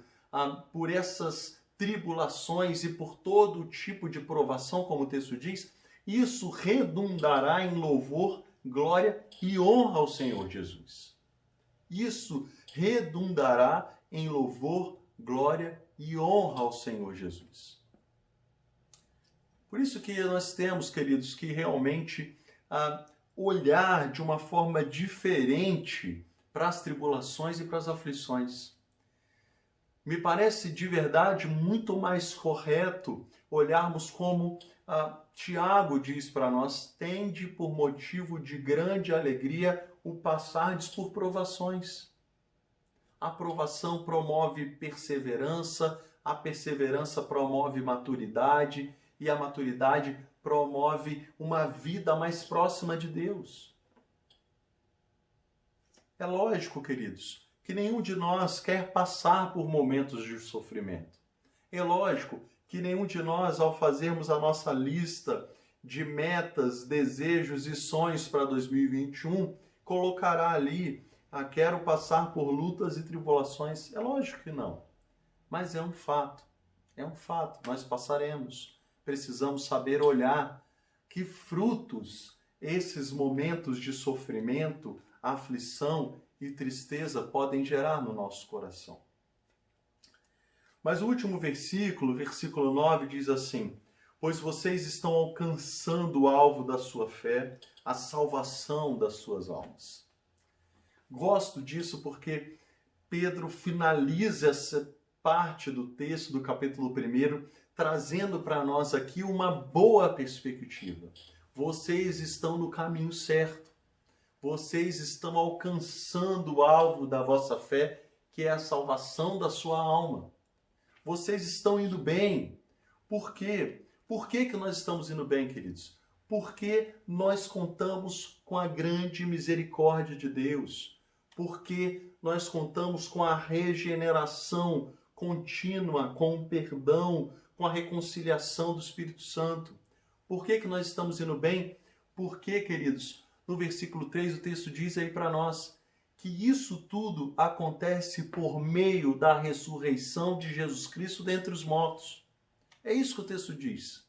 por essas tribulações e por todo tipo de provação, como o texto diz, isso redundará em louvor, glória e honra ao Senhor Jesus. Isso redundará em louvor, glória e honra ao Senhor Jesus. Por isso que nós temos, queridos, que realmente olhar de uma forma diferente para as tribulações e para as aflições. Me parece de verdade muito mais correto olharmos como Tiago diz para nós, tende por motivo de grande alegria o passardes por provações. A provação promove perseverança, a perseverança promove maturidade e a maturidade promove uma vida mais próxima de Deus. É lógico, queridos, que nenhum de nós quer passar por momentos de sofrimento. É lógico que nenhum de nós, ao fazermos a nossa lista de metas, desejos e sonhos para 2021, colocará ali, quero passar por lutas e tribulações. É lógico que não, mas é um fato, nós passaremos. Precisamos saber olhar que frutos esses momentos de sofrimento, aflição e tristeza podem gerar no nosso coração. Mas o último versículo, versículo 9, diz assim: pois vocês estão alcançando o alvo da sua fé, a salvação das suas almas. Gosto disso porque Pedro finaliza essa parte do texto do capítulo 1, trazendo para nós aqui uma boa perspectiva. Vocês estão no caminho certo. Vocês estão alcançando o alvo da vossa fé, que é a salvação da sua alma. Vocês estão indo bem. Por quê? Por que nós estamos indo bem, queridos? Porque nós contamos com a grande misericórdia de Deus. Porque nós contamos com a regeneração contínua, com o perdão, com a reconciliação do Espírito Santo. Por que nós estamos indo bem? Porque, queridos, no versículo 3 o texto diz aí para nós que isso tudo acontece por meio da ressurreição de Jesus Cristo dentre os mortos. É isso que o texto diz.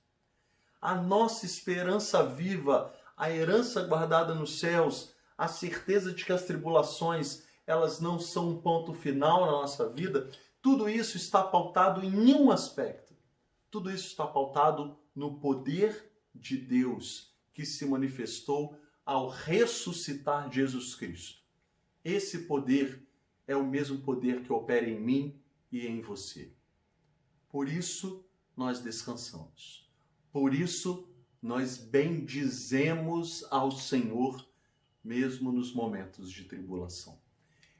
A nossa esperança viva, a herança guardada nos céus, a certeza de que as tribulações, elas não são um ponto final na nossa vida, Tudo isso está pautado em um aspecto. Tudo isso está pautado no poder de Deus que se manifestou ao ressuscitar Jesus Cristo. Esse poder é o mesmo poder que opera em mim e em você. Por isso nós descansamos. Por isso nós bendizemos ao Senhor, mesmo nos momentos de tribulação.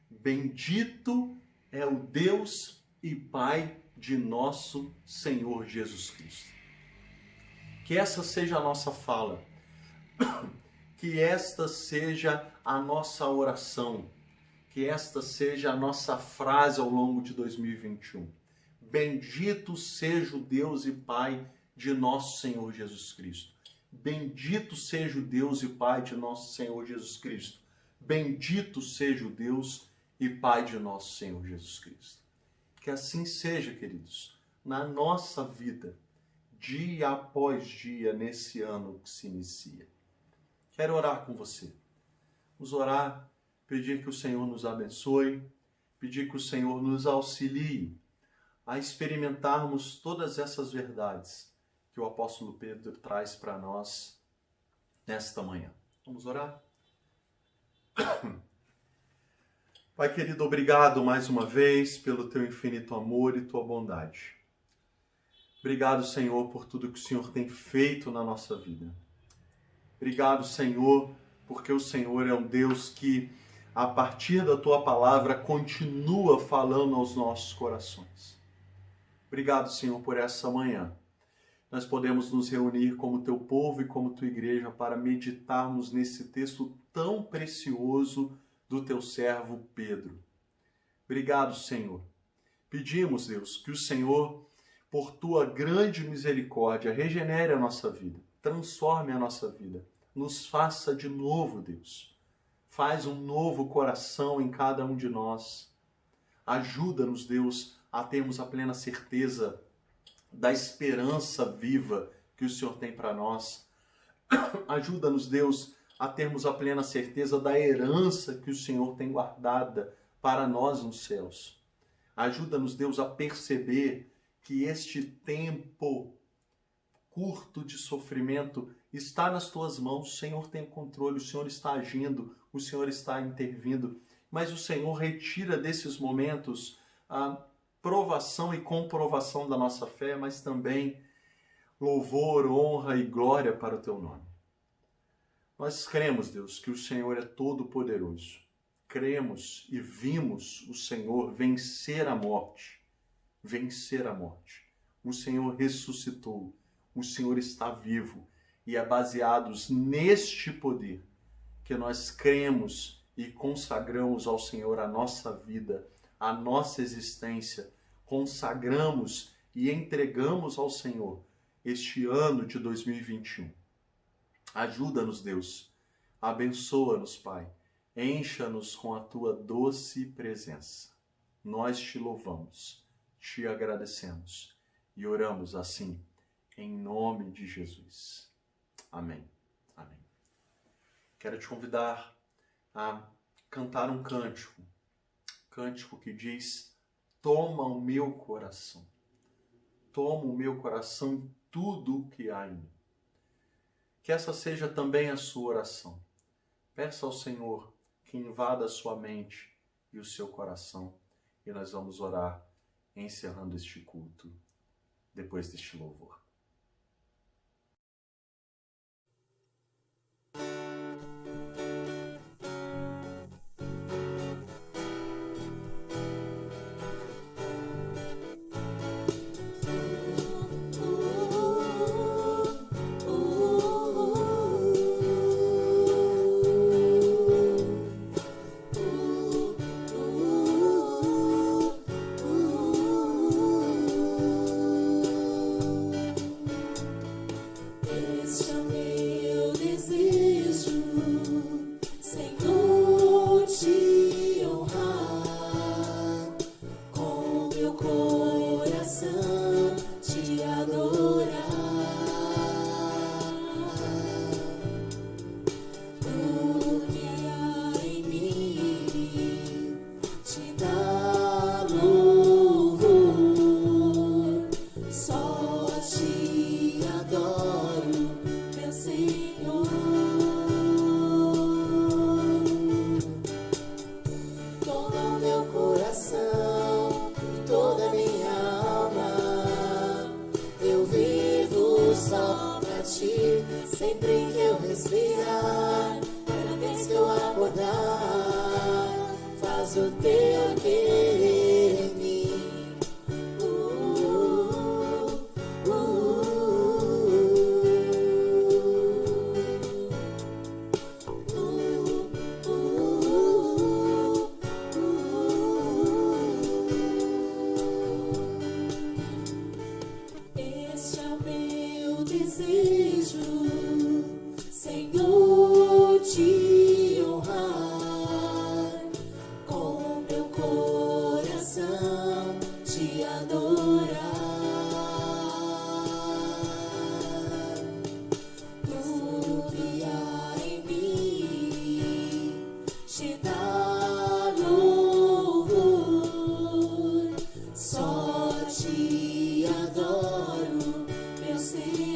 Bendito é o Deus e Pai de nosso Senhor Jesus Cristo. Que essa seja a nossa fala, que esta seja a nossa oração, que esta seja a nossa frase ao longo de 2021. Bendito seja o Deus e Pai de nosso Senhor Jesus Cristo. Bendito seja o Deus e Pai de nosso Senhor Jesus Cristo. Bendito seja o Deus e Pai de nosso Senhor Jesus Cristo. Que assim seja, queridos, na nossa vida, dia após dia, nesse ano que se inicia. Quero orar com você. Vamos orar, pedir que o Senhor nos abençoe, pedir que o Senhor nos auxilie a experimentarmos todas essas verdades que o apóstolo Pedro traz para nós nesta manhã. Vamos orar? Pai querido, obrigado mais uma vez pelo teu infinito amor e tua bondade. Obrigado, Senhor, por tudo que o Senhor tem feito na nossa vida. Obrigado, Senhor, porque o Senhor é um Deus que, a partir da tua palavra, continua falando aos nossos corações. Obrigado, Senhor, por essa manhã. Nós podemos nos reunir como teu povo e como tua igreja para meditarmos nesse texto tão precioso do teu servo Pedro. Obrigado, Senhor. Pedimos, Deus, que o Senhor, por tua grande misericórdia, regenere a nossa vida, transforme a nossa vida, nos faça de novo, Deus. Faz um novo coração em cada um de nós. Ajuda-nos, Deus, a termos a plena certeza da esperança viva que o Senhor tem para nós. Ajuda-nos, Deus, a termos a plena certeza da herança que o Senhor tem guardada para nós nos céus. Ajuda-nos, Deus, a perceber que este tempo curto de sofrimento está nas tuas mãos. O Senhor tem o controle, o Senhor está agindo, o Senhor está intervindo. Mas o Senhor retira desses momentos a provação e comprovação da nossa fé, mas também louvor, honra e glória para o teu nome. Nós cremos, Deus, que o Senhor é todo-poderoso. Cremos e vimos o Senhor vencer a morte. Vencer a morte. O Senhor ressuscitou. O Senhor está vivo. E é baseados neste poder que nós cremos e consagramos ao Senhor a nossa vida, a nossa existência. Consagramos e entregamos ao Senhor este ano de 2021. Ajuda-nos, Deus. Abençoa-nos, Pai. Encha-nos com a tua doce presença. Nós te louvamos, te agradecemos e oramos assim, em nome de Jesus. Amém. Amém. Quero te convidar a cantar um cântico. Cântico que diz: toma o meu coração. Toma o meu coração e tudo o que há em mim. Que essa seja também a sua oração. Peça ao Senhor que invada a sua mente e o seu coração. E nós vamos orar encerrando este culto depois deste louvor. sempre que eu respirar, cada vez que eu acordar, faz o teu querer em mim. Este é o meu desejo, Senhor, te honrar, com meu coração te adorar. Tudo que há em mim te dá louvor, só te adoro, meu Senhor.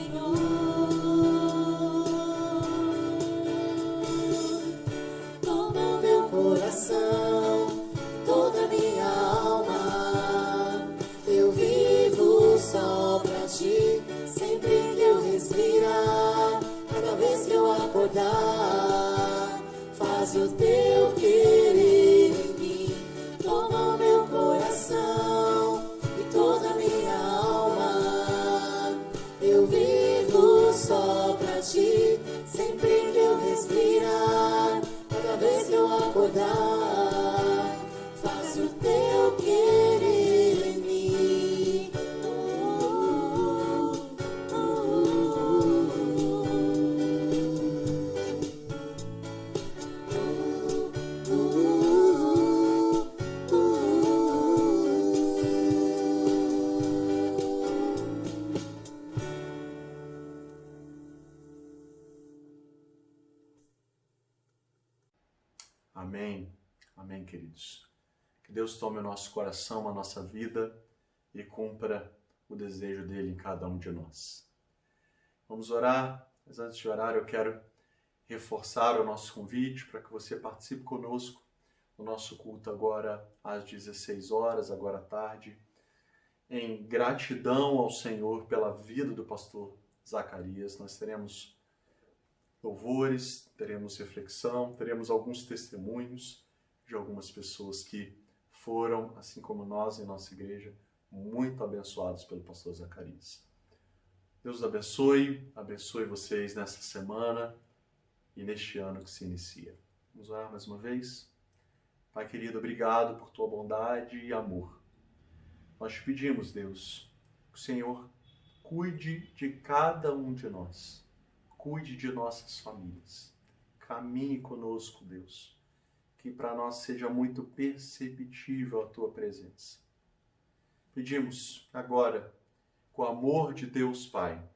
Toma meu coração, toda minha alma, eu vivo só pra ti, sempre que eu respirar, cada vez que eu acordar, faz o teu querer em mim. Toma meu coração e toda minha alma, eu vivo só pra ti, sempre que eu respirar, cada vez que eu acordar, faz o teu querer em mim. Amém. Amém, queridos. Que Deus tome o nosso coração, a nossa vida e cumpra o desejo dele em cada um de nós. Vamos orar, mas antes de orar eu quero reforçar o nosso convite para que você participe conosco no nosso culto agora às 16 horas, agora à tarde, em gratidão ao Senhor pela vida do pastor Zacarias. Nós teremos louvores, teremos reflexão, teremos alguns testemunhos de algumas pessoas que foram, assim como nós em nossa igreja, muito abençoados pelo pastor Zacarias. Deus abençoe vocês nessa semana e neste ano que se inicia. Vamos orar mais uma vez? Pai querido, obrigado por tua bondade e amor. Nós te pedimos, Deus, que o Senhor cuide de cada um de nós. Cuide de nossas famílias. Caminhe conosco, Deus. Que para nós seja muito perceptível a tua presença. Pedimos agora, com o amor de Deus Pai,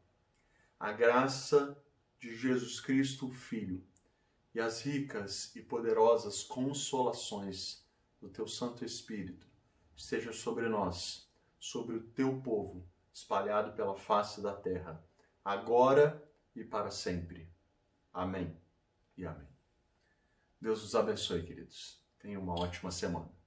a graça de Jesus Cristo, Filho, e as ricas e poderosas consolações do teu Santo Espírito estejam sobre nós, sobre o teu povo, espalhado pela face da terra, agora e para sempre. Amém e amém. Deus os abençoe, queridos. Tenham uma ótima semana.